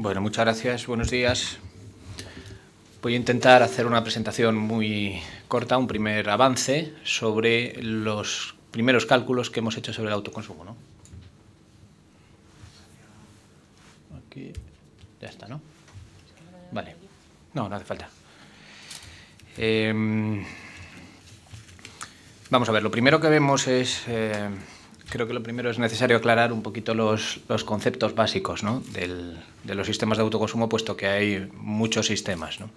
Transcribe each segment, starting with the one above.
Bueno, muchas gracias. Buenos días. Voy a intentar hacer una presentación muy corta, un primer avance sobre los primeros cálculos que hemos hecho sobre el autoconsumo, ¿no? Aquí ya está, ¿no? Vale. No hace falta. Vamos a ver, lo primero que vemos es... creo que lo primero es necesario aclarar un poquito los conceptos básicos, ¿no? de los sistemas de autoconsumo, puesto que hay muchos sistemas, ¿no?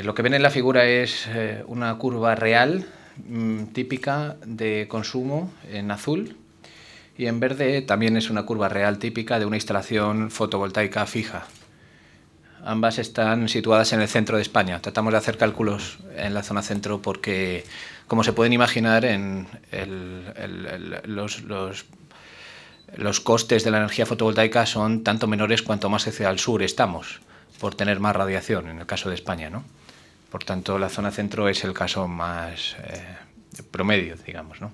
Lo que ven en la figura es una curva real típica de consumo en azul, y en verde también es una curva real típica de una instalación fotovoltaica fija. Ambas están situadas en el centro de España. Tratamos de hacer cálculos en la zona centro porque, como se pueden imaginar, los costes de la energía fotovoltaica son tanto menores cuanto más hacia el sur estamos, por tener más radiación, en el caso de España, ¿no? Por tanto, la zona centro es el caso más promedio, digamos, ¿no?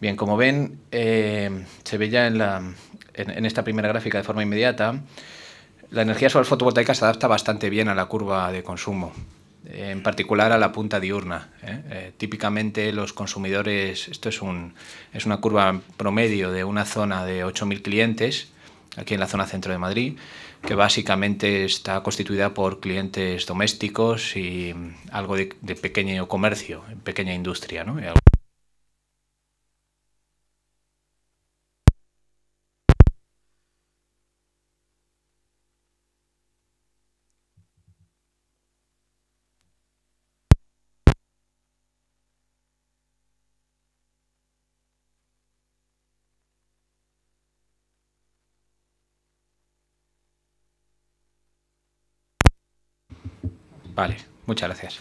Bien, como ven, se ve ya en esta primera gráfica de forma inmediata, la energía solar fotovoltaica se adapta bastante bien a la curva de consumo, en particular a la punta diurna. Típicamente los consumidores, esto es una curva promedio de una zona de 8.000 clientes, aquí en la zona centro de Madrid, que básicamente está constituida por clientes domésticos y algo de pequeño comercio, pequeña industria, ¿no? Vale, muchas gracias.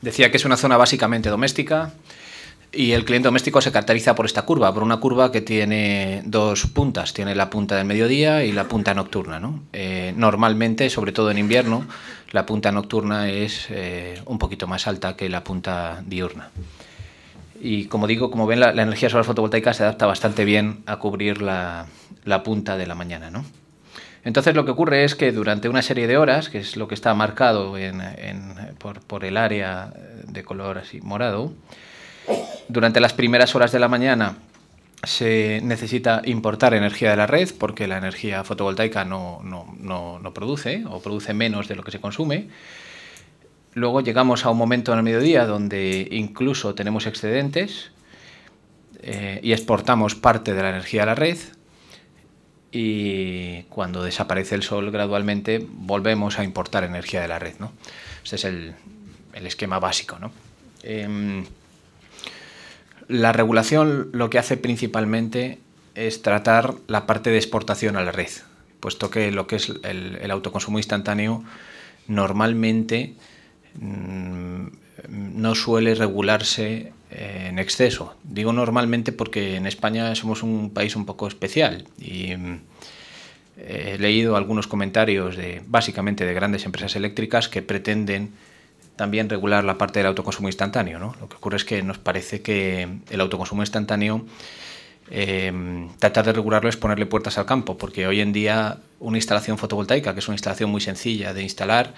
Decía que es una zona básicamente doméstica y el cliente doméstico se caracteriza por esta curva, por una curva que tiene dos puntas. Tiene la punta del mediodía y la punta nocturna, ¿no? Normalmente, sobre todo en invierno, la punta nocturna es un poquito más alta que la punta diurna. Y como digo, como ven, la energía solar fotovoltaica se adapta bastante bien a cubrir la punta de la mañana, ¿no? Entonces lo que ocurre es que durante una serie de horas, que es lo que está marcado por el área de color así morado, durante las primeras horas de la mañana se necesita importar energía de la red porque la energía fotovoltaica no produce, o produce menos de lo que se consume. Luego llegamos a un momento en el mediodía donde incluso tenemos excedentes y exportamos parte de la energía a la red. Y cuando desaparece el sol gradualmente volvemos a importar energía de la red, ¿no? Este es el esquema básico, ¿no? La regulación lo que hace principalmente es tratar la parte de exportación a la red, puesto que lo que es el autoconsumo instantáneo normalmente no suele regularse en exceso. Digo normalmente porque en España somos un país un poco especial y he leído algunos comentarios básicamente de grandes empresas eléctricas que pretenden también regular la parte del autoconsumo instantáneo, ¿no? Lo que ocurre es que nos parece que el autoconsumo instantáneo, tratar de regularlo es ponerle puertas al campo, porque hoy en día una instalación fotovoltaica, que es una instalación muy sencilla de instalar,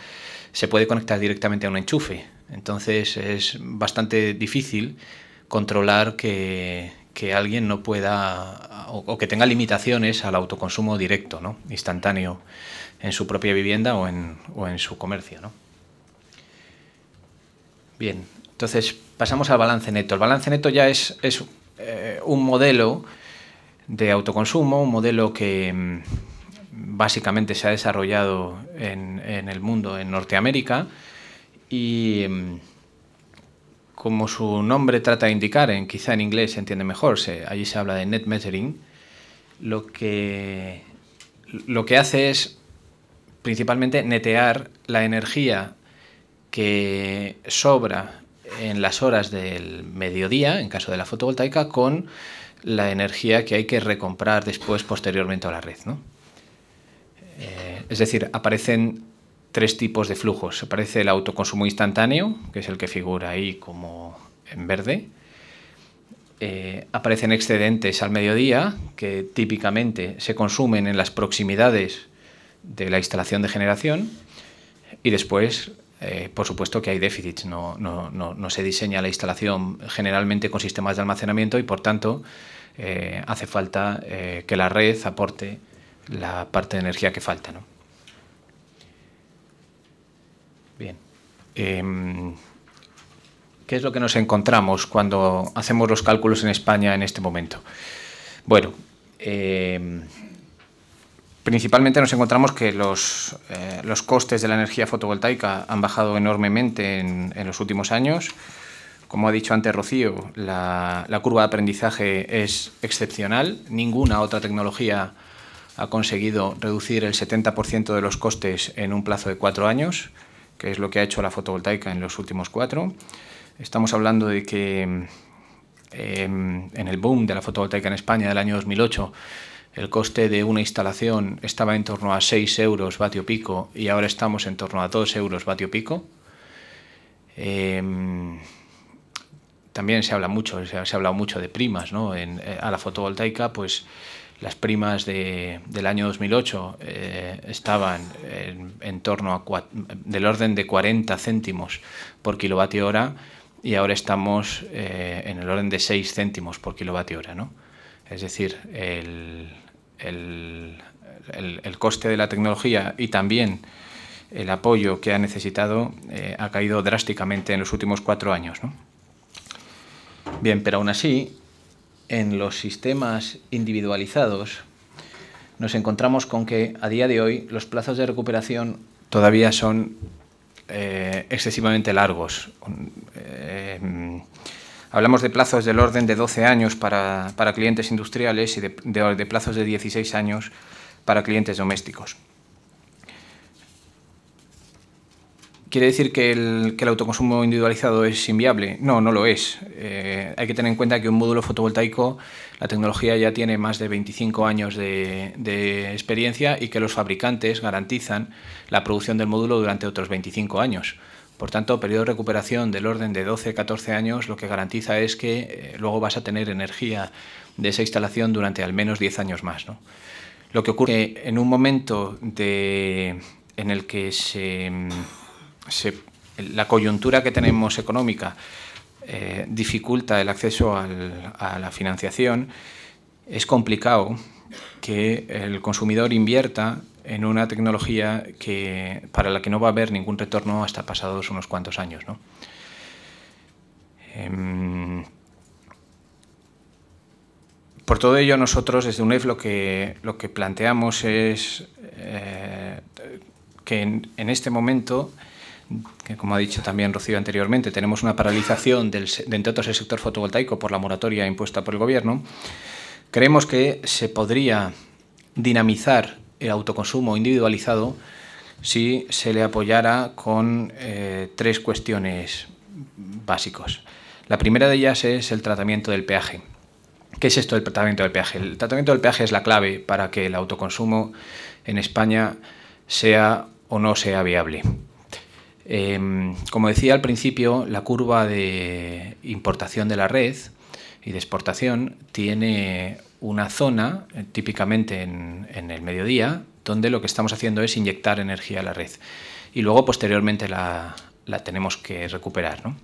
se puede conectar directamente a un enchufe. Entonces es bastante difícil controlar que alguien no pueda o que tenga limitaciones al autoconsumo directo, ¿no? Instantáneo en su propia vivienda o en su comercio, ¿no? Bien, entonces pasamos al balance neto. El balance neto ya es un modelo de autoconsumo, un modelo que básicamente se ha desarrollado en el mundo, en Norteamérica, y como su nombre trata de indicar, quizá en inglés se entiende mejor, allí se habla de net metering, lo que hace es principalmente netear la energía que sobra en las horas del mediodía, en caso de la fotovoltaica, con la energía que hay que recomprar después, posteriormente a la red, ¿no? Es decir, aparecen tres tipos de flujos. Aparece el autoconsumo instantáneo, que es el que figura ahí como en verde. aparecen excedentes al mediodía, que típicamente se consumen en las proximidades de la instalación de generación, y después, por supuesto, que hay déficits. No se diseña la instalación generalmente con sistemas de almacenamiento y, por tanto, hace falta que la red aporte la parte de energía que falta, ¿no? Bien. ¿Qué es lo que nos encontramos cuando hacemos los cálculos en España en este momento? Bueno, principalmente nos encontramos que los costes de la energía fotovoltaica han bajado enormemente en los últimos años. Como ha dicho antes Rocío, la curva de aprendizaje es excepcional. Ninguna otra tecnología ha conseguido reducir el 70% de los costes en un plazo de 4 años, que es lo que ha hecho la fotovoltaica en los últimos 4. Estamos hablando de que en el boom de la fotovoltaica en España del año 2008, el coste de una instalación estaba en torno a 6 euros vatio pico y ahora estamos en torno a 2 euros vatio pico. También se ha hablado mucho de primas, ¿no? A la fotovoltaica, pues las primas del año 2008 estaban en torno del orden de 40 céntimos por kilovatio hora y ahora estamos en el orden de 6 céntimos por kilovatio hora, ¿no? Es decir, el coste de la tecnología y también el apoyo que ha necesitado ha caído drásticamente en los últimos 4 años, ¿no? Bien, pero aún así, en los sistemas individualizados nos encontramos con que a día de hoy los plazos de recuperación todavía son excesivamente largos. Hablamos de plazos del orden de 12 años para clientes industriales y de plazos de 16 años para clientes domésticos. ¿Quiere decir que el autoconsumo individualizado es inviable? No, no lo es. Hay que tener en cuenta que un módulo fotovoltaico, la tecnología ya tiene más de 25 años de experiencia y que los fabricantes garantizan la producción del módulo durante otros 25 años. Por tanto, periodo de recuperación del orden de 12-14 años lo que garantiza es que luego vas a tener energía de esa instalación durante al menos 10 años más, ¿no? Lo que ocurre en un momento en el que la coyuntura que tenemos económica dificulta el acceso a la financiación, es complicado que el consumidor invierta en una tecnología para la que no va a haber ningún retorno hasta pasados unos cuantos años, ¿no? Por todo ello, nosotros desde UNEF lo que planteamos es que en este momento, que como ha dicho también Rocío anteriormente, tenemos una paralización de entre otros el sector fotovoltaico por la moratoria impuesta por el Gobierno. Creemos que se podría dinamizar el autoconsumo individualizado si se le apoyara con 3 cuestiones básicos. La primera de ellas es el tratamiento del peaje. ¿Qué es esto del tratamiento del peaje? El tratamiento del peaje es la clave para que el autoconsumo en España sea o no sea viable. Como decía al principio, la curva de importación de la red y de exportación tiene una zona, típicamente en el mediodía, donde lo que estamos haciendo es inyectar energía a la red y luego posteriormente la tenemos que recuperar, ¿no?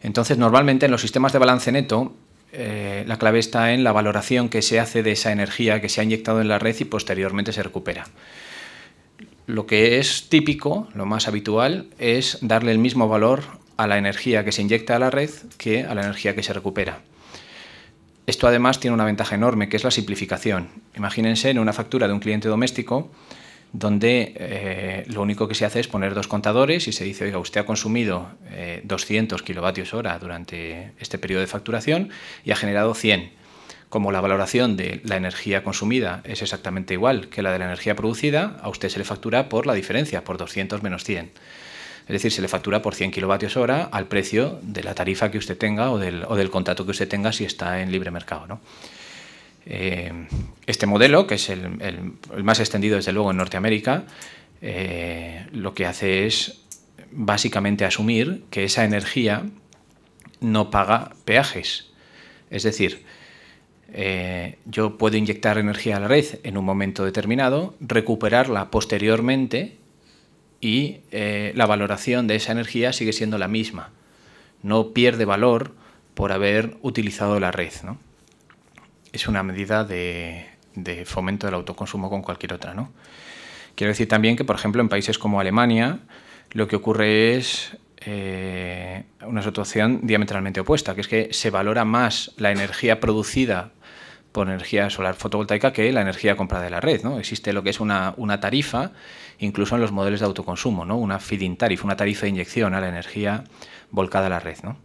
Entonces, normalmente en los sistemas de balance neto la clave está en la valoración que se hace de esa energía que se ha inyectado en la red y posteriormente se recupera. Lo que es típico, lo más habitual, es darle el mismo valor a la energía que se inyecta a la red que a la energía que se recupera. Esto además tiene una ventaja enorme, que es la simplificación. Imagínense en una factura de un cliente doméstico donde lo único que se hace es poner 2 contadores y se dice, oiga, usted ha consumido 200 kilovatios hora durante este periodo de facturación y ha generado 100. Como la valoración de la energía consumida es exactamente igual que la de la energía producida, a usted se le factura por la diferencia, por 200 menos 100. Es decir, se le factura por 100 kilovatios hora al precio de la tarifa que usted tenga o del contrato que usted tenga si está en libre mercado, ¿no? Este modelo, que es el más extendido desde luego en Norteamérica, lo que hace es básicamente asumir que esa energía no paga peajes. Es decir, yo puedo inyectar energía a la red en un momento determinado, recuperarla posteriormente y la valoración de esa energía sigue siendo la misma. No pierde valor por haber utilizado la red, ¿no? Es una medida de fomento del autoconsumo con cualquier otra, ¿no? Quiero decir también que, por ejemplo, en países como Alemania, lo que ocurre es una situación diametralmente opuesta, que es que se valora más la energía producida por energía solar fotovoltaica que la energía comprada de la red, ¿no? Existe lo que es una tarifa, incluso en los modelos de autoconsumo, ¿no? Una feed-in tariff, una tarifa de inyección a la energía volcada a la red, ¿no?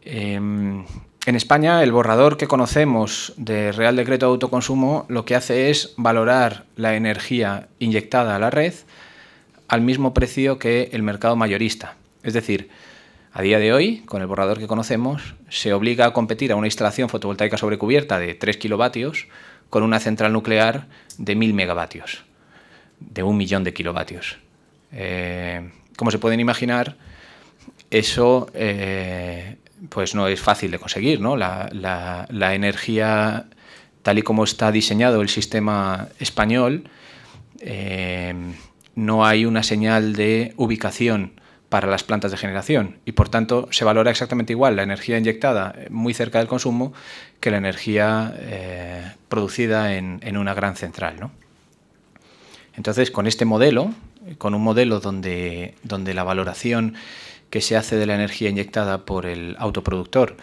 En España, el borrador que conocemos de Real Decreto de Autoconsumo lo que hace es valorar la energía inyectada a la red al mismo precio que el mercado mayorista. Es decir, a día de hoy, con el borrador que conocemos, se obliga a competir a una instalación fotovoltaica sobre cubierta de 3 kilovatios con una central nuclear de 1000 megavatios, de 1 millón de kilovatios. Como se pueden imaginar, eso pues no es fácil de conseguir, ¿no? La energía, tal y como está diseñado el sistema español, no hay una señal de ubicación para las plantas de generación y, por tanto, se valora exactamente igual la energía inyectada muy cerca del consumo que la energía producida en una gran central, ¿no? Entonces, con este modelo, con un modelo donde la valoración que se hace de la energía inyectada por el autoproductor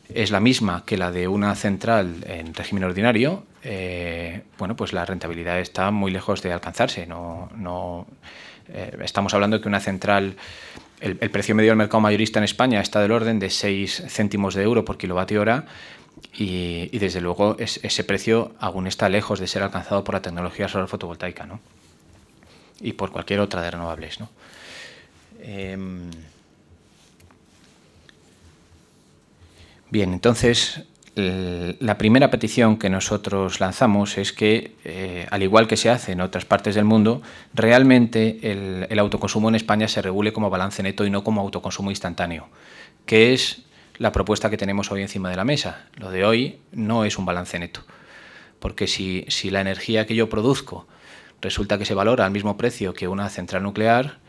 es la misma que la de una central en régimen ordinario, bueno, pues la rentabilidad está muy lejos de alcanzarse. Estamos hablando de que una central, el precio medio del mercado mayorista en España está del orden de 6 céntimos de euro por kilovatio hora y desde luego ese precio aún está lejos de ser alcanzado por la tecnología solar fotovoltaica, ¿no? Y por cualquier otra de renovables, ¿no? Bien, entonces la primera petición que nosotros lanzamos es que, al igual que se hace en otras partes del mundo, realmente el autoconsumo en España se regule como balance neto y no como autoconsumo instantáneo, que es la propuesta que tenemos hoy encima de la mesa. Lo de hoy no es un balance neto, porque si la energía que yo produzco resulta que se valora al mismo precio que una central nuclear,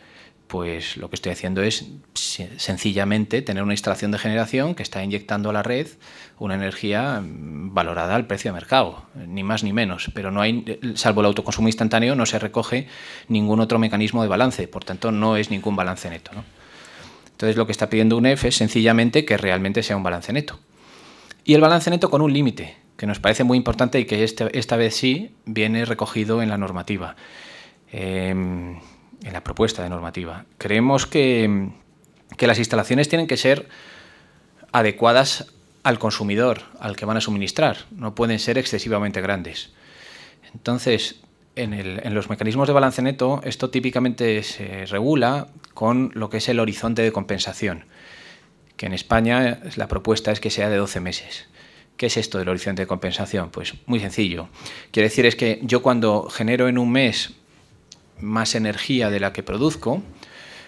pues lo que estoy haciendo es sencillamente tener una instalación de generación que está inyectando a la red una energía valorada al precio de mercado, ni más ni menos, pero no hay, salvo el autoconsumo instantáneo, no se recoge ningún otro mecanismo de balance, por tanto no es ningún balance neto, ¿no? Entonces lo que está pidiendo UNEF es sencillamente que realmente sea un balance neto. Y el balance neto con un límite, que nos parece muy importante y que esta vez sí viene recogido en la normativa. En la propuesta de normativa. Creemos que las instalaciones tienen que ser adecuadas al consumidor, al que van a suministrar. No pueden ser excesivamente grandes. Entonces, en los mecanismos de balance neto, esto típicamente se regula con lo que es el horizonte de compensación, que en España la propuesta es que sea de 12 meses. ¿Qué es esto del horizonte de compensación? Pues muy sencillo. Quiere decir es que yo cuando genero en un mes más energía de la que produzco,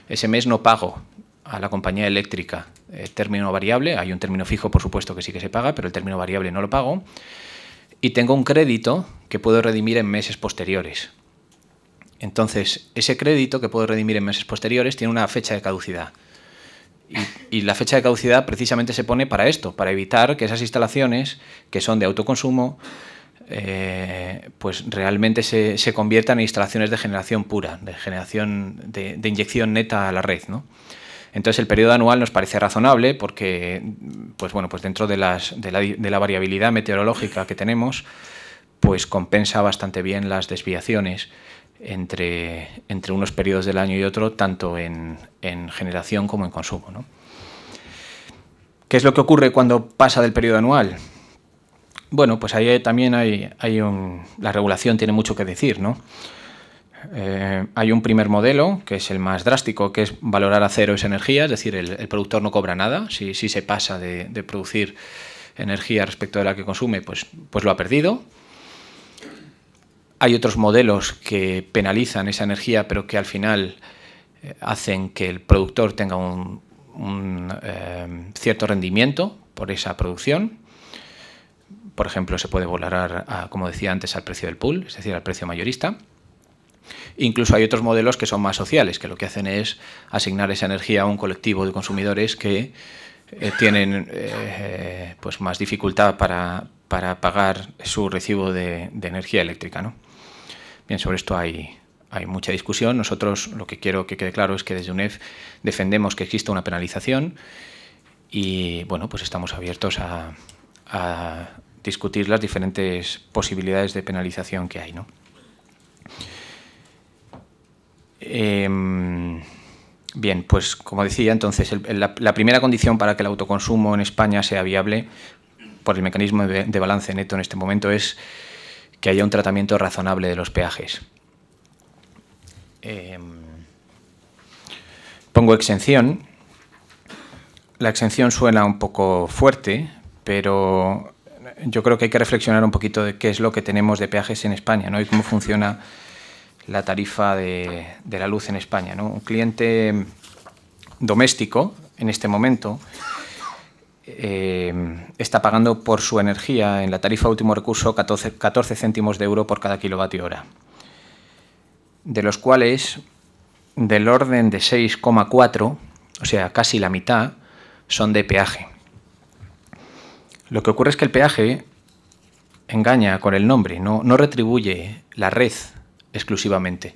ese mes no pago a la compañía eléctrica término variable. Hay un término fijo, por supuesto, que sí que se paga, pero el término variable no lo pago. Y tengo un crédito que puedo redimir en meses posteriores. Entonces, ese crédito que puedo redimir en meses posteriores tiene una fecha de caducidad. Y la fecha de caducidad precisamente se pone para esto, para evitar que esas instalaciones que son de autoconsumo pues realmente se conviertan en instalaciones de generación pura, de generación de inyección neta a la red, ¿no? Entonces el periodo anual nos parece razonable porque, pues bueno, pues dentro de la variabilidad meteorológica que tenemos, pues compensa bastante bien las desviaciones entre unos periodos del año y otro, tanto en generación como en consumo, ¿no? ¿Qué es lo que ocurre cuando pasa del periodo anual? Bueno, pues ahí también la regulación tiene mucho que decir, ¿no? Hay un primer modelo, que es el más drástico, que es valorar a cero esa energía, es decir, el productor no cobra nada. Si se pasa de producir energía respecto de la que consume, pues lo ha perdido. Hay otros modelos que penalizan esa energía, pero que al final hacen que el productor tenga un cierto rendimiento por esa producción. Por ejemplo, se puede valorar, como decía antes, al precio del pool, es decir, al precio mayorista. Incluso hay otros modelos que son más sociales, que lo que hacen es asignar esa energía a un colectivo de consumidores que tienen pues más dificultad para pagar su recibo de energía eléctrica, ¿no? Bien, sobre esto hay mucha discusión. Nosotros lo que quiero que quede claro es que desde UNEF defendemos que exista una penalización y bueno, pues estamos abiertos a discutir las diferentes posibilidades de penalización que hay, ¿no? Bien, pues como decía, entonces la primera condición para que el autoconsumo en España sea viable por el mecanismo de balance neto en este momento es que haya un tratamiento razonable de los peajes. Pongo exención. La exención suena un poco fuerte, pero yo creo que hay que reflexionar un poquito de qué es lo que tenemos de peajes en España, ¿no? Y cómo funciona la tarifa de la luz en España, ¿no? Un cliente doméstico, en este momento, está pagando por su energía en la tarifa último recurso 14 céntimos de euro por cada kilovatio hora, de los cuales del orden de 6,4, o sea, casi la mitad, son de peaje. Lo que ocurre es que el peaje engaña con el nombre, no retribuye la red exclusivamente.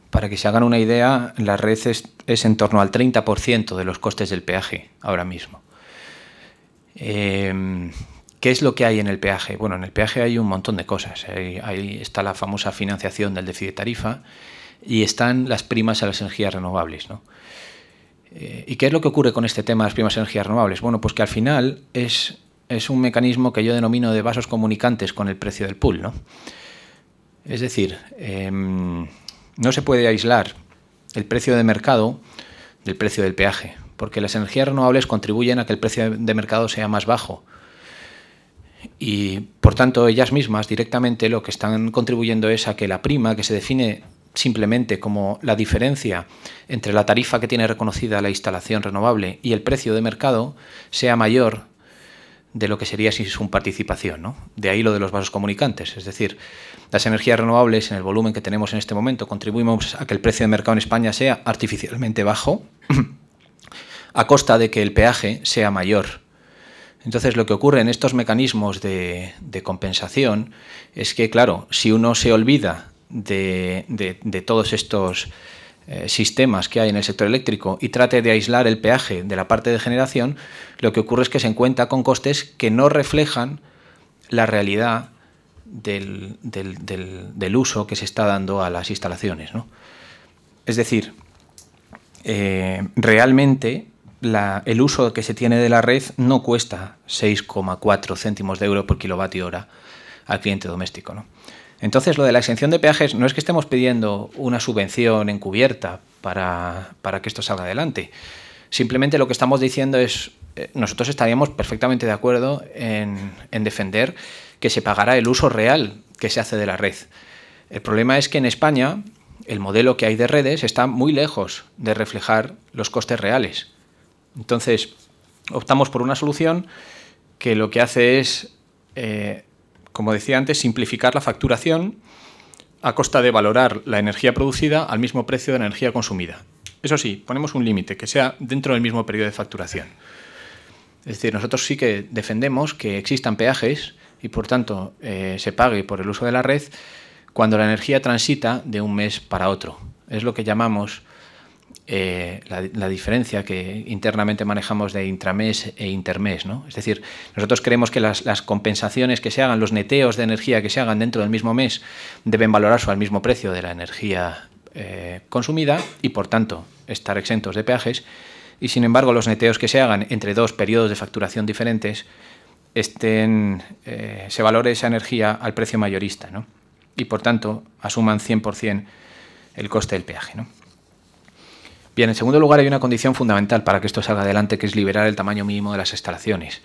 Para que se hagan una idea, la red es en torno al 30% de los costes del peaje ahora mismo. ¿Qué es lo que hay en el peaje? Bueno, en el peaje hay un montón de cosas. Ahí está la famosa financiación del déficit de tarifa y están las primas a las energías renovables, ¿no? ¿Y qué es lo que ocurre con este tema de las primas a energías renovables? Bueno, pues que al final es un mecanismo que yo denomino de vasos comunicantes con el precio del pool, ¿no? Es decir, no se puede aislar el precio de mercado del precio del peaje, porque las energías renovables contribuyen a que el precio de mercado sea más bajo. Y, por tanto, ellas mismas directamente lo que están contribuyendo es a que la prima, que se define simplemente como la diferencia entre la tarifa que tiene reconocida la instalación renovable y el precio de mercado, sea mayor de lo que sería sin su participación, ¿no? De ahí lo de los vasos comunicantes. Es decir, las energías renovables en el volumen que tenemos en este momento contribuimos a que el precio de mercado en España sea artificialmente bajo a costa de que el peaje sea mayor. Entonces, lo que ocurre en estos mecanismos de compensación es que, claro, si uno se olvida de todos estos sistemas que hay en el sector eléctrico y trate de aislar el peaje de la parte de generación, lo que ocurre es que se encuentra con costes que no reflejan la realidad del uso que se está dando a las instalaciones, ¿no? Es decir, realmente el uso que se tiene de la red no cuesta 6,4 céntimos de euro por kilovatio hora al cliente doméstico, ¿no? Entonces, lo de la exención de peajes no es que estemos pidiendo una subvención encubierta para que esto salga adelante. Simplemente lo que estamos diciendo es, nosotros estaríamos perfectamente de acuerdo en defender que se pagará el uso real que se hace de la red. El problema es que en España el modelo que hay de redes está muy lejos de reflejar los costes reales. Entonces, optamos por una solución que lo que hace es, como decía antes, simplificar la facturación a costa de valorar la energía producida al mismo precio de la energía consumida. Eso sí, ponemos un límite, que sea dentro del mismo periodo de facturación. Es decir, nosotros sí que defendemos que existan peajes y, por tanto, se pague por el uso de la red cuando la energía transita de un mes para otro. Es lo que llamamos la diferencia que internamente manejamos de intramés e intermés, ¿no? Es decir, nosotros creemos que las compensaciones que se hagan, los neteos de energía que se hagan dentro del mismo mes deben valorarse al mismo precio de la energía consumida y, por tanto, estar exentos de peajes. Y, sin embargo, los neteos que se hagan entre dos periodos de facturación diferentes se valore esa energía al precio mayorista, ¿no? Y, por tanto, asuman 100% el coste del peaje, ¿no? Bien, en segundo lugar, hay una condición fundamental para que esto salga adelante, que es liberar el tamaño mínimo de las instalaciones.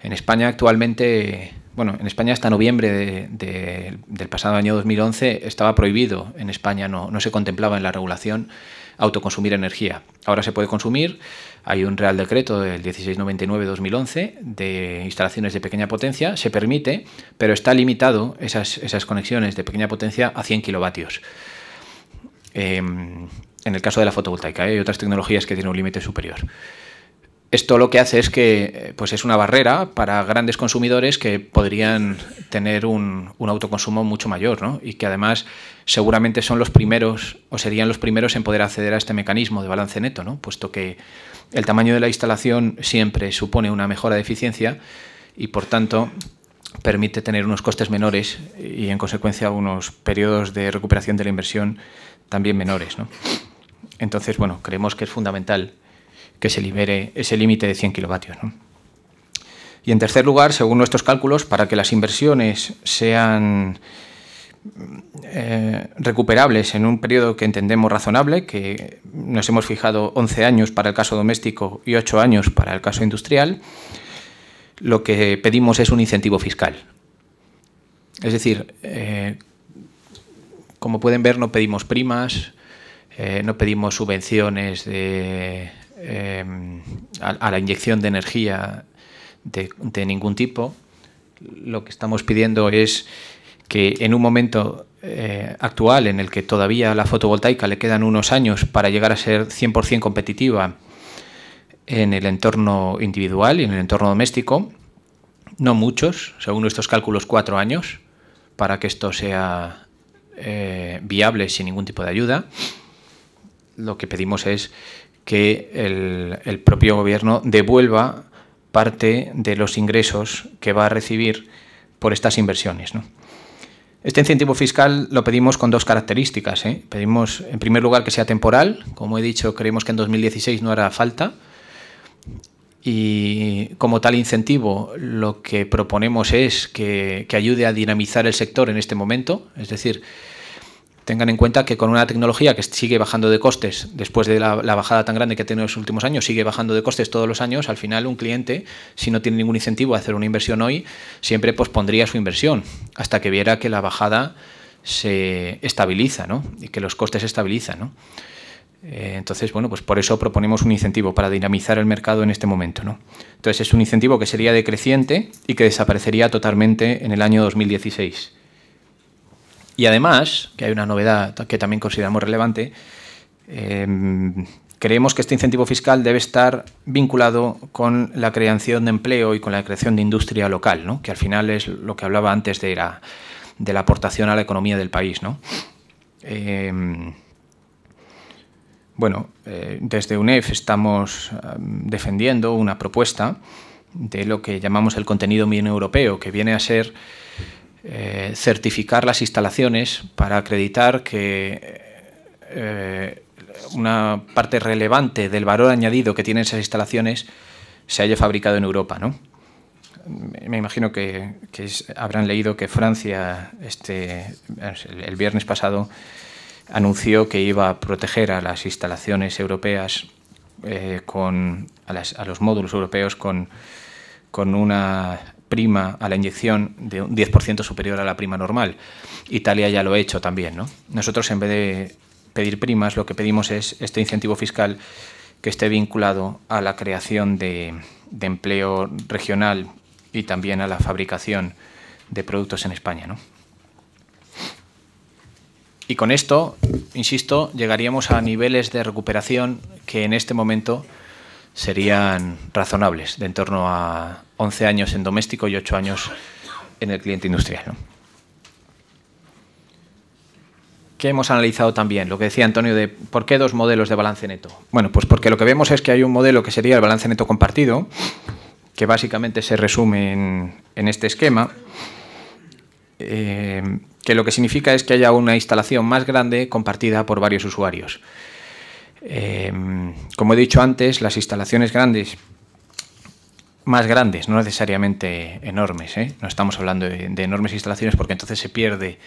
En España actualmente bueno, en España hasta noviembre del pasado año 2011 estaba prohibido en España, no se contemplaba en la regulación autoconsumir energía. Ahora se puede consumir, hay un Real Decreto del 1699-2011 de instalaciones de pequeña potencia, se permite, pero está limitado esas conexiones de pequeña potencia a 100 kilovatios. En el caso de la fotovoltaica, hay otras tecnologías que tienen un límite superior. Esto lo que hace es que pues es una barrera para grandes consumidores que podrían tener un autoconsumo mucho mayor, ¿no? Y que además seguramente son los primeros o serían los primeros en poder acceder a este mecanismo de balance neto, ¿no? Puesto que el tamaño de la instalación siempre supone una mejora de eficiencia y por tanto permite tener unos costes menores y en consecuencia unos periodos de recuperación de la inversión también menores, ¿no? Entonces, bueno, creemos que es fundamental que se libere ese límite de 100 kilovatios, ¿no? Y en tercer lugar, según nuestros cálculos, para que las inversiones sean recuperables en un periodo que entendemos razonable, que nos hemos fijado 11 años para el caso doméstico y 8 años para el caso industrial, lo que pedimos es un incentivo fiscal. Es decir, como pueden ver, no pedimos primas, no pedimos subvenciones a la inyección de energía de ningún tipo. Lo que estamos pidiendo es que en un momento actual en el que todavía a la fotovoltaica le quedan unos años para llegar a ser 100% competitiva en el entorno individual y en el entorno doméstico, no muchos, según nuestros cálculos 4 años, para que esto sea viable sin ningún tipo de ayuda. Lo que pedimos es que el propio gobierno devuelva parte de los ingresos que va a recibir por estas inversiones, ¿no? Este incentivo fiscal lo pedimos con dos características, ¿eh? Pedimos, en primer lugar, que sea temporal. Como he dicho, creemos que en 2016 no hará falta. Y como tal incentivo, lo que proponemos es que ayude a dinamizar el sector en este momento. Es decir, tengan en cuenta que con una tecnología que sigue bajando de costes, después de la bajada tan grande que ha tenido en los últimos años, sigue bajando de costes todos los años, al final un cliente, si no tiene ningún incentivo a hacer una inversión hoy, siempre pospondría su inversión hasta que viera que la bajada se estabiliza, ¿no? Y que los costes se estabilizan, ¿no? Entonces, bueno, pues por eso proponemos un incentivo para dinamizar el mercado en este momento, ¿no? Entonces es un incentivo que sería decreciente y que desaparecería totalmente en el año 2016. Y además, que hay una novedad que también consideramos relevante, creemos que este incentivo fiscal debe estar vinculado con la creación de empleo y con la creación de industria local, ¿no? Que al final es lo que hablaba antes de la aportación a la economía del país, ¿no? Desde UNEF estamos defendiendo una propuesta de lo que llamamos el contenido mínimo europeo, que viene a ser certificar las instalaciones para acreditar que una parte relevante del valor añadido que tienen esas instalaciones se haya fabricado en Europa, ¿no? Me imagino que habrán leído que Francia el viernes pasado anunció que iba a proteger a las instalaciones europeas, a los módulos europeos con una prima a la inyección de un 10% superior a la prima normal. Italia ya lo ha hecho también, ¿no? Nosotros, en vez de pedir primas, lo que pedimos es este incentivo fiscal que esté vinculado a la creación de empleo regional y también a la fabricación de productos en España, ¿no? Y con esto, insisto, llegaríamos a niveles de recuperación que en este momento serían razonables, de en torno a 11 años en doméstico y 8 años en el cliente industrial, ¿no? ¿Qué hemos analizado también? Lo que decía Antonio de ¿por qué dos modelos de balance neto? Bueno, pues porque lo que vemos es que hay un modelo que sería el balance neto compartido, que básicamente se resume en este esquema, que lo que significa es que haya una instalación más grande compartida por varios usuarios. Como he dicho antes, las instalaciones más grandes, no necesariamente enormes, ¿eh? No estamos hablando de enormes instalaciones porque entonces se pierde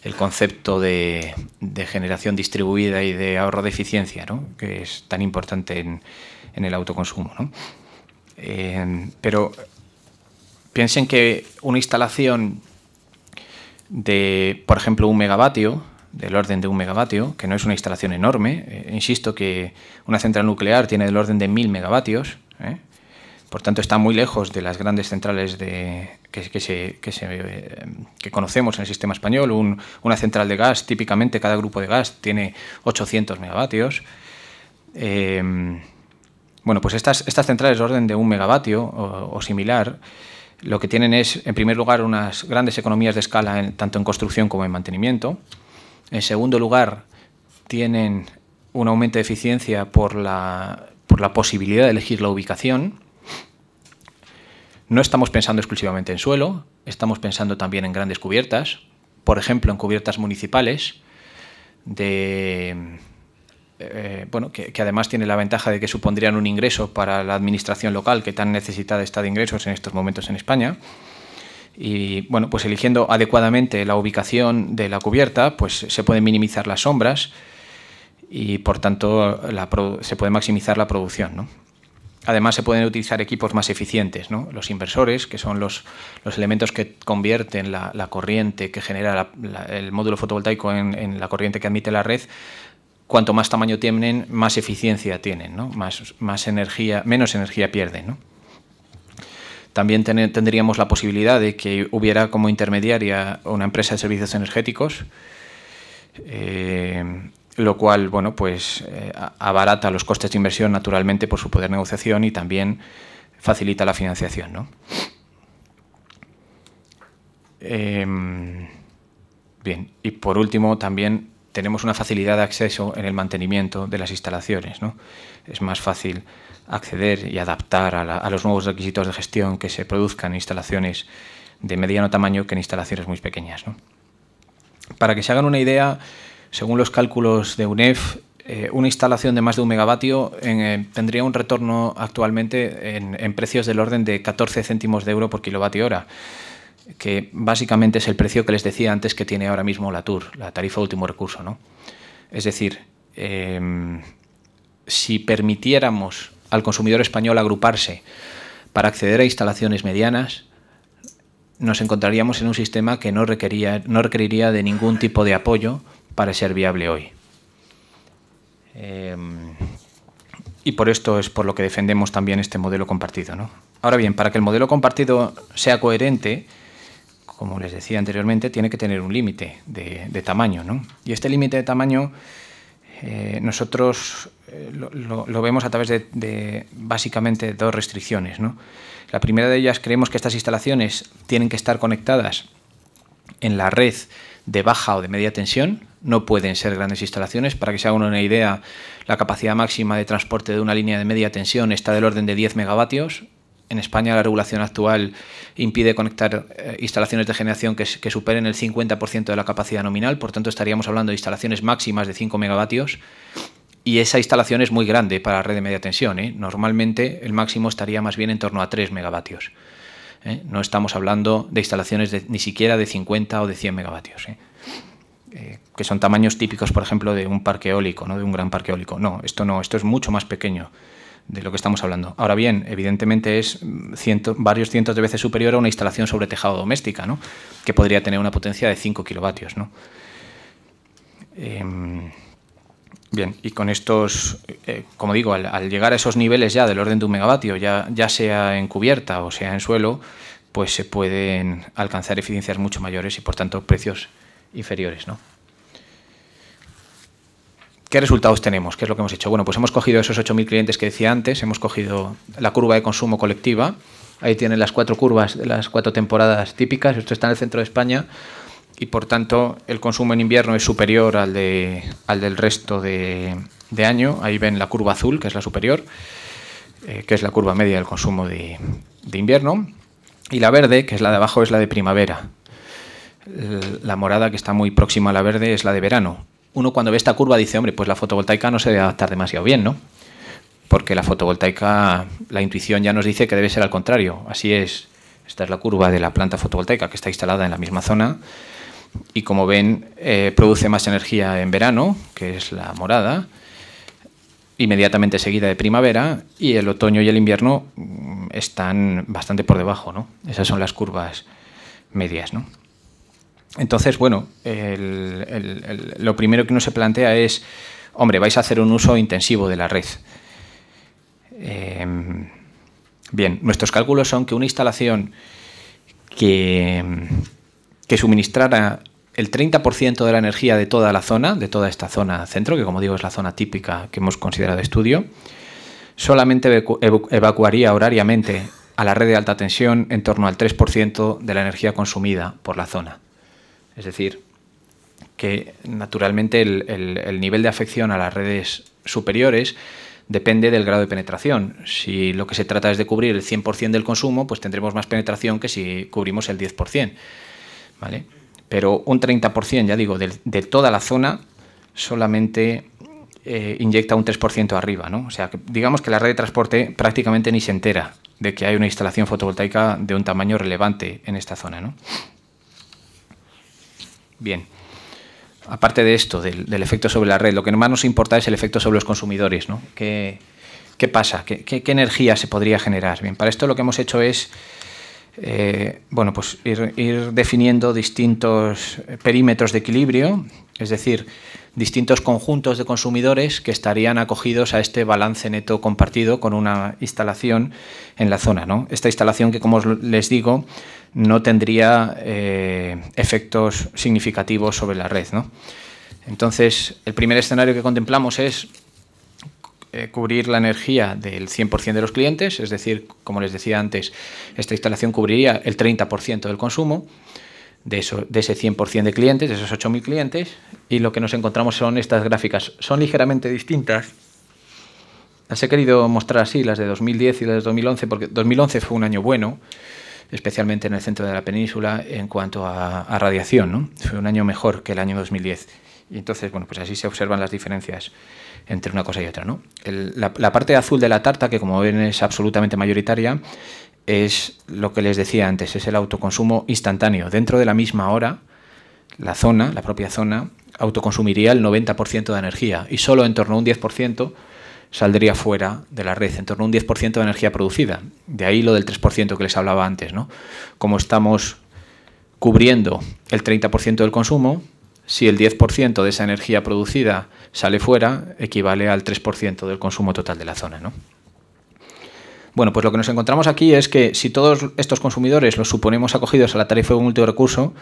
el concepto de generación distribuida y de ahorro de eficiencia, ¿no? Que es tan importante en el autoconsumo, ¿no? Pero Piensen que una instalación de, por ejemplo, 1 megavatio, del orden de 1 megavatio, que no es una instalación enorme, insisto que una central nuclear tiene del orden de 1000 megavatios, por tanto está muy lejos de las grandes centrales que conocemos en el sistema español. Una central de gas, típicamente cada grupo de gas tiene 800 megavatios. Bueno, pues estas centrales de orden de 1 megavatio o similar, lo que tienen es, en primer lugar, unas grandes economías de escala tanto en construcción como en mantenimiento. En segundo lugar, tienen un aumento de eficiencia por la posibilidad de elegir la ubicación. No estamos pensando exclusivamente en suelo, estamos pensando también en grandes cubiertas, por ejemplo, en cubiertas municipales, que además tiene la ventaja de que supondrían un ingreso para la administración local, que tan necesitada está de ingresos en estos momentos en España. Y bueno, pues eligiendo adecuadamente la ubicación de la cubierta, pues se pueden minimizar las sombras y por tanto se puede maximizar la producción, ¿no? Además se pueden utilizar equipos más eficientes, ¿no? Los inversores, que son los elementos que convierten la corriente que genera el módulo fotovoltaico en la corriente que admite la red. Cuanto más tamaño tienen, más eficiencia tienen, ¿no? Menos energía pierden, ¿no? También tendríamos la posibilidad de que hubiera como intermediaria una empresa de servicios energéticos, lo cual, bueno, pues abarata los costes de inversión naturalmente por su poder de negociación y también facilita la financiación, ¿no? Bien, y por último también tenemos una facilidad de acceso en el mantenimiento de las instalaciones, ¿no? Es más fácil acceder y adaptar a los nuevos requisitos de gestión que se produzcan en instalaciones de mediano tamaño que en instalaciones muy pequeñas, ¿no? Para que se hagan una idea, según los cálculos de UNEF, una instalación de más de 1 megavatio tendría un retorno actualmente en precios del orden de 14 céntimos de euro por kilovatio hora, que básicamente es el precio que les decía antes que tiene ahora mismo la TUR, la tarifa de último recurso, ¿no? Es decir, si permitiéramos al consumidor español agruparse para acceder a instalaciones medianas, nos encontraríamos en un sistema que no requeriría de ningún tipo de apoyo para ser viable hoy. Y por esto es por lo que defendemos también este modelo compartido, ¿no? Ahora bien, para que el modelo compartido sea coherente, como les decía anteriormente, tiene que tener un límite de tamaño, ¿no? Y este límite de tamaño nosotros lo vemos a través de básicamente dos restricciones, ¿no? La primera de ellas, creemos que estas instalaciones tienen que estar conectadas en la red de baja o de media tensión, no pueden ser grandes instalaciones. Para que se hagan una idea, la capacidad máxima de transporte de una línea de media tensión está del orden de 10 megavatios. En España la regulación actual impide conectar instalaciones de generación que superen el 50% de la capacidad nominal, por tanto estaríamos hablando de instalaciones máximas de 5 megavatios y esa instalación es muy grande para la red de media tensión, ¿eh? Normalmente el máximo estaría más bien en torno a 3 megavatios. No estamos hablando de instalaciones ni siquiera de 50 o de 100 megavatios, que son tamaños típicos, por ejemplo, de un parque eólico, ¿no? De un gran parque eólico. No, esto es mucho más pequeño de lo que estamos hablando. Ahora bien, evidentemente es varios cientos de veces superior a una instalación sobre tejado doméstica, ¿no? Que podría tener una potencia de 5 kilovatios, ¿no? Bien, y con estos, como digo, al llegar a esos niveles ya del orden de 1 megavatio, ya sea en cubierta o sea en suelo, pues se pueden alcanzar eficiencias mucho mayores y por tanto precios inferiores, ¿no? ¿Qué resultados tenemos? ¿Qué es lo que hemos hecho? Bueno, pues hemos cogido esos 8.000 clientes que decía antes, hemos cogido la curva de consumo colectiva, ahí tienen las 4 curvas de las 4 temporadas típicas, esto está en el centro de España, y por tanto el consumo en invierno es superior al del resto de año. Ahí ven la curva azul, que es la superior, que es la curva media del consumo de invierno, y la verde, que es la de abajo, es la de primavera. La morada, que está muy próxima a la verde, es la de verano. Uno cuando ve esta curva dice, hombre, pues la fotovoltaica no se debe adaptar demasiado bien, ¿no? Porque la fotovoltaica, la intuición ya nos dice que debe ser al contrario. Así es, esta es la curva de la planta fotovoltaica que está instalada en la misma zona y como ven produce más energía en verano, que es la morada, inmediatamente seguida de primavera, y el otoño y el invierno están bastante por debajo, ¿no? Esas son las curvas medias, ¿no? Entonces, bueno, lo primero que uno se plantea es, hombre, vais a hacer un uso intensivo de la red. Bien, nuestros cálculos son que una instalación que suministrara el 30% de la energía de toda la zona, de toda esta zona centro, que como digo es la zona típica que hemos considerado de estudio, solamente evacuaría horariamente a la red de alta tensión en torno al 3% de la energía consumida por la zona. Es decir, que naturalmente el nivel de afección a las redes superiores depende del grado de penetración. Si lo que se trata es de cubrir el 100% del consumo, pues tendremos más penetración que si cubrimos el 10%, ¿vale? Pero un 30%, ya digo, de toda la zona solamente inyecta un 3% arriba, ¿no? O sea, que digamos que la red de transporte prácticamente ni se entera de que hay una instalación fotovoltaica de un tamaño relevante en esta zona, ¿no? Bien, aparte de esto, del efecto sobre la red, lo que más nos importa es el efecto sobre los consumidores, ¿no? ¿Qué pasa? ¿Qué energía se podría generar? Bien, para esto lo que hemos hecho es bueno, pues ir definiendo distintos perímetros de equilibrio, es decir, distintos conjuntos de consumidores que estarían acogidos a este balance neto compartido con una instalación en la zona, ¿no? Esta instalación que, como les digo, no tendría efectos significativos sobre la red, ¿no? Entonces, el primer escenario que contemplamos es cubrir la energía del 100% de los clientes, es decir, como les decía antes, esta instalación cubriría el 30% del consumo de ese 100% de clientes, de esos 8.000 clientes, y lo que nos encontramos son estas gráficas. Son ligeramente distintas. Las he querido mostrar así, las de 2010 y las de 2011, porque 2011 fue un año bueno, especialmente en el centro de la península, en cuanto a radiación, ¿no? Fue un año mejor que el año 2010. Y entonces, bueno, pues así se observan las diferencias entre una cosa y otra, ¿no? La parte azul de la tarta, que como ven es absolutamente mayoritaria, es lo que les decía antes, es el autoconsumo instantáneo. Dentro de la misma hora, la propia zona, autoconsumiría el 90% de energía y solo en torno a un 10% saldría fuera de la red, en torno a un 10% de energía producida. De ahí lo del 3% que les hablaba antes, ¿no? Como estamos cubriendo el 30% del consumo, si el 10% de esa energía producida sale fuera, equivale al 3% del consumo total de la zona, ¿no? Bueno, pues lo que nos encontramos aquí es que si todos estos consumidores los suponemos acogidos a la tarifa de multirrecurso,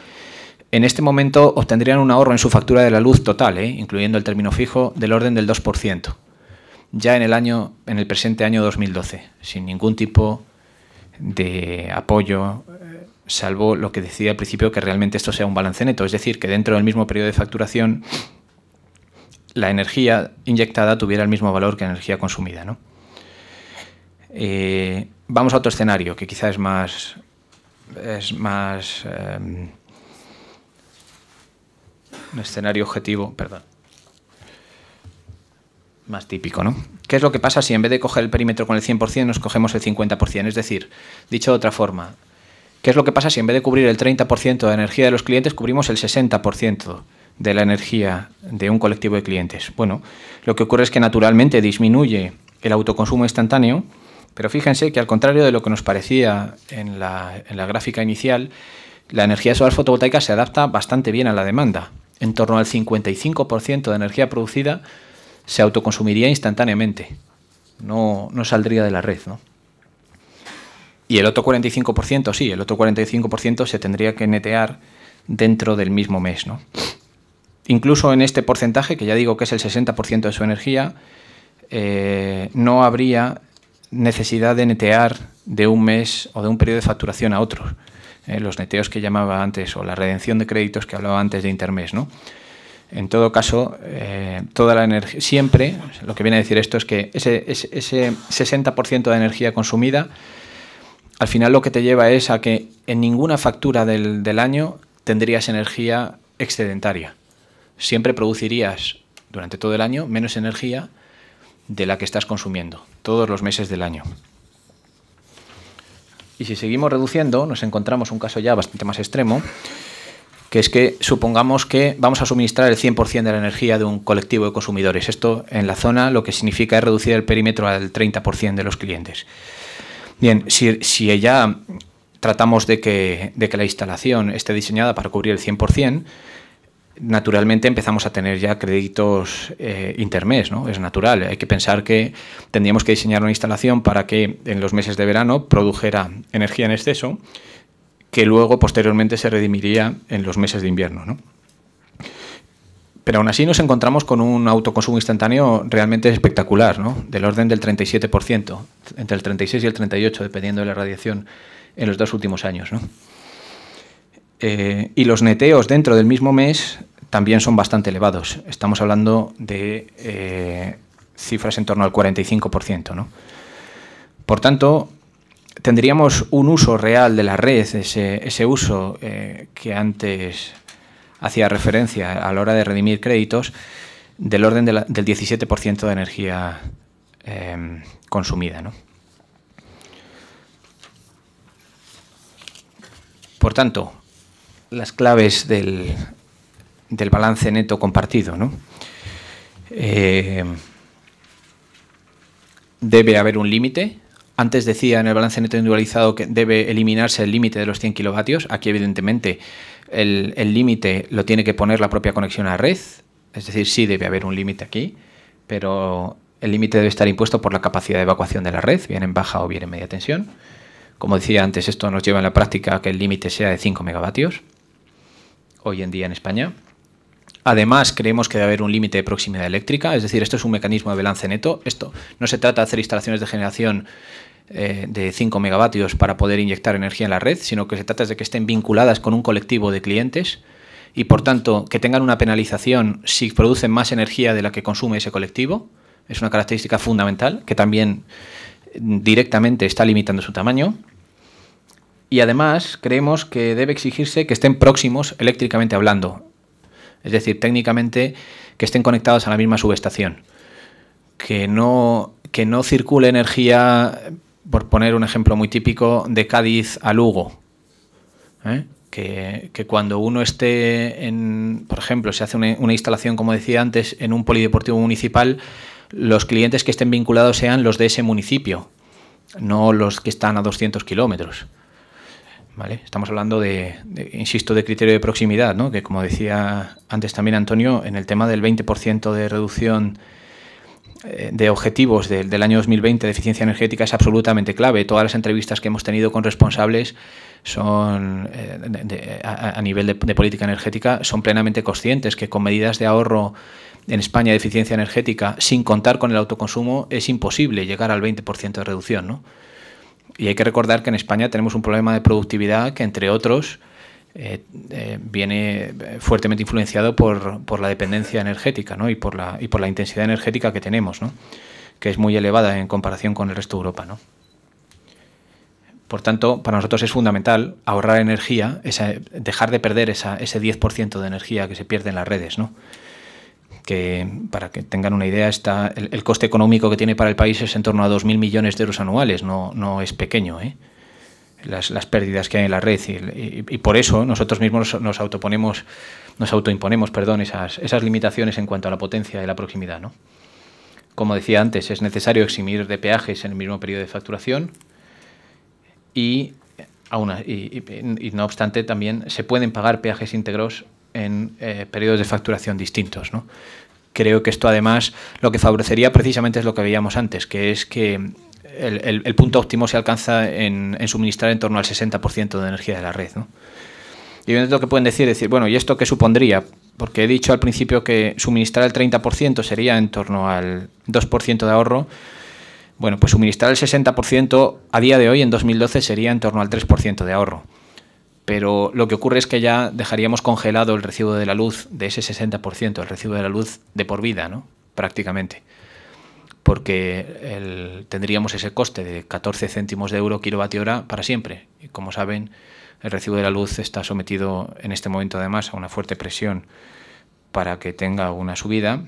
en este momento obtendrían un ahorro en su factura de la luz total, incluyendo el término fijo, del orden del 2%, ya en el presente año 2012, sin ningún tipo de apoyo, salvo lo que decía al principio, que realmente esto sea un balance neto, es decir, que dentro del mismo periodo de facturación la energía inyectada tuviera el mismo valor que la energía consumida, ¿no? Vamos a otro escenario que quizá es más un escenario objetivo, perdón, más típico, ¿no? ¿Qué es lo que pasa si en vez de coger el perímetro con el 100% nos cogemos el 50%? Es decir, dicho de otra forma, ¿qué es lo que pasa si en vez de cubrir el 30% de energía de los clientes cubrimos el 60% de la energía de un colectivo de clientes? Bueno, lo que ocurre es que naturalmente disminuye el autoconsumo instantáneo, pero fíjense que al contrario de lo que nos parecía en la gráfica inicial, la energía solar fotovoltaica se adapta bastante bien a la demanda. En torno al 55% de energía producida se autoconsumiría instantáneamente, no saldría de la red, ¿no? Y el otro 45%, sí, el otro 45% se tendría que netear dentro del mismo mes, ¿no? Incluso en este porcentaje, que ya digo que es el 60% de su energía, no habría necesidad de netear de un mes o de un periodo de facturación a otro. Los neteos que llamaba antes, o la redención de créditos que hablaba antes de intermes, ¿no? En todo caso, toda la energía, siempre, lo que viene a decir esto es que ese 60% de energía consumida, al final lo que te lleva es a que en ninguna factura del año tendrías energía excedentaria. Siempre producirías durante todo el año menos energía de la que estás consumiendo, todos los meses del año. Y si seguimos reduciendo, nos encontramos un caso ya bastante más extremo, que es que supongamos que vamos a suministrar el 100% de la energía de un colectivo de consumidores. Esto en la zona lo que significa es reducir el perímetro al 30% de los clientes. Bien, si ella tratamos de que la instalación esté diseñada para cubrir el 100%, naturalmente empezamos a tener ya créditos intermes, ¿no? Es natural. Hay que pensar que tendríamos que diseñar una instalación para que en los meses de verano produjera energía en exceso, que luego posteriormente se redimiría en los meses de invierno, ¿no? Pero aún así nos encontramos con un autoconsumo instantáneo realmente espectacular, ¿no? Del orden del 37%, entre el 36 y el 38%, dependiendo de la radiación en los 2 últimos años, ¿no? Y los neteos dentro del mismo mes también son bastante elevados. Estamos hablando de cifras en torno al 45%, ¿no? Por tanto, tendríamos un uso real de la red, ese uso que antes hacía referencia a la hora de redimir créditos, del orden del 17% de energía consumida, ¿no? Por tanto, las claves del balance neto compartido, ¿no? Debe haber un límite. Antes decía en el balance neto individualizado que debe eliminarse el límite de los 100 kilovatios. Aquí, evidentemente, el límite lo tiene que poner la propia conexión a la red. Es decir, sí debe haber un límite aquí, pero el límite debe estar impuesto por la capacidad de evacuación de la red, bien en baja o bien en media tensión. Como decía antes, esto nos lleva en la práctica a que el límite sea de 5 megavatios, hoy en día en España. Además, creemos que debe haber un límite de proximidad eléctrica, es decir, esto es un mecanismo de balance neto. Esto no se trata de hacer instalaciones de generación de 5 megavatios para poder inyectar energía en la red, sino que se trata de que estén vinculadas con un colectivo de clientes y, por tanto, que tengan una penalización si producen más energía de la que consume ese colectivo. Es una característica fundamental que también directamente está limitando su tamaño. Y además creemos que debe exigirse que estén próximos eléctricamente hablando, es decir, técnicamente que estén conectados a la misma subestación, que no circule energía, por poner un ejemplo muy típico, de Cádiz a Lugo, que cuando uno esté por ejemplo, se hace una instalación, como decía antes, en un polideportivo municipal, los clientes que estén vinculados sean los de ese municipio, no los que están a 200 kilómetros. ¿Vale? Estamos hablando insisto, de criterio de proximidad, ¿no? Que, como decía antes también Antonio, en el tema del 20% de reducción de objetivos del año 2020 de eficiencia energética es absolutamente clave. Todas las entrevistas que hemos tenido con responsables son a nivel de política energética son plenamente conscientes que con medidas de ahorro en España de eficiencia energética, sin contar con el autoconsumo, es imposible llegar al 20% de reducción, ¿no? Y hay que recordar que en España tenemos un problema de productividad que, entre otros, viene fuertemente influenciado por la dependencia energética, ¿no? y por la intensidad energética que tenemos, ¿no? Que es muy elevada en comparación con el resto de Europa, ¿no? Por tanto, para nosotros es fundamental ahorrar energía, dejar de perder ese 10% de energía que se pierde en las redes, ¿no? Que, para que tengan una idea, el coste económico que tiene para el país es en torno a 2.000 millones de euros anuales, no es pequeño, las pérdidas que hay en la red, y por eso nosotros mismos nos autoimponemos, esas limitaciones en cuanto a la potencia y la proximidad, ¿no? Como decía antes, es necesario eximir de peajes en el mismo periodo de facturación y no obstante también se pueden pagar peajes íntegros en periodos de facturación distintos, ¿no? Creo que esto, además, lo que favorecería precisamente es lo que veíamos antes, que es que el punto óptimo se alcanza en suministrar en torno al 60% de energía de la red, ¿no? Y lo que pueden decir, bueno, ¿y esto qué supondría? Porque he dicho al principio que suministrar el 30% sería en torno al 2% de ahorro. Bueno, pues suministrar el 60% a día de hoy, en 2012, sería en torno al 3% de ahorro. Pero lo que ocurre es que ya dejaríamos congelado el recibo de la luz de ese 60%, el recibo de la luz de por vida, ¿no? Prácticamente. Porque tendríamos ese coste de 14 céntimos de euro kilovatio hora para siempre. Y como saben, el recibo de la luz está sometido en este momento, además, a una fuerte presión para que tenga una subida.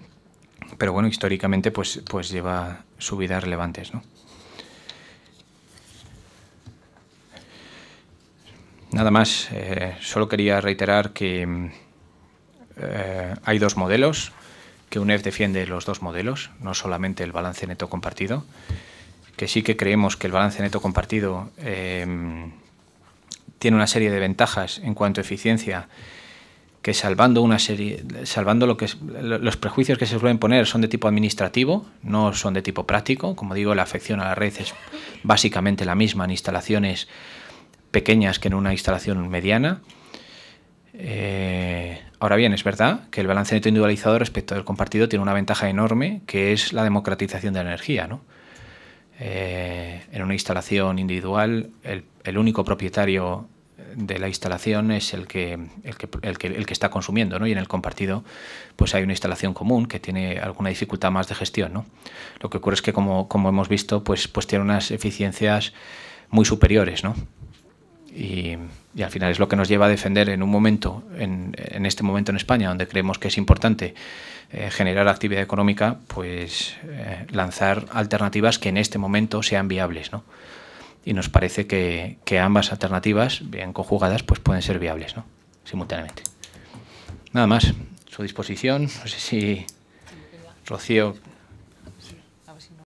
Pero bueno, históricamente pues lleva subidas relevantes, ¿no? Nada más, solo quería reiterar que hay dos modelos, que UNEF defiende los dos modelos, no solamente el balance neto compartido, que sí que creemos que el balance neto compartido tiene una serie de ventajas en cuanto a eficiencia, que salvando los prejuicios que se suelen poner son de tipo administrativo, no son de tipo práctico. Como digo, la afección a la red es básicamente la misma en instalaciones pequeñas que en una instalación mediana. Ahora bien, es verdad que el balance neto individualizado respecto del compartido tiene una ventaja enorme, que es la democratización de la energía, ¿no? En una instalación individual, el único propietario de la instalación es el que está consumiendo, ¿no? Y en el compartido pues hay una instalación común que tiene alguna dificultad más de gestión, ¿no? Lo que ocurre es que, como hemos visto, pues tiene unas eficiencias muy superiores, ¿no? Y al final es lo que nos lleva a defender en este momento en España, donde creemos que es importante generar actividad económica, pues lanzar alternativas que en este momento sean viables, ¿no? Y nos parece que ambas alternativas, bien conjugadas, pues pueden ser viables, ¿no? Simultáneamente. Nada más, a su disposición. No sé si Rocío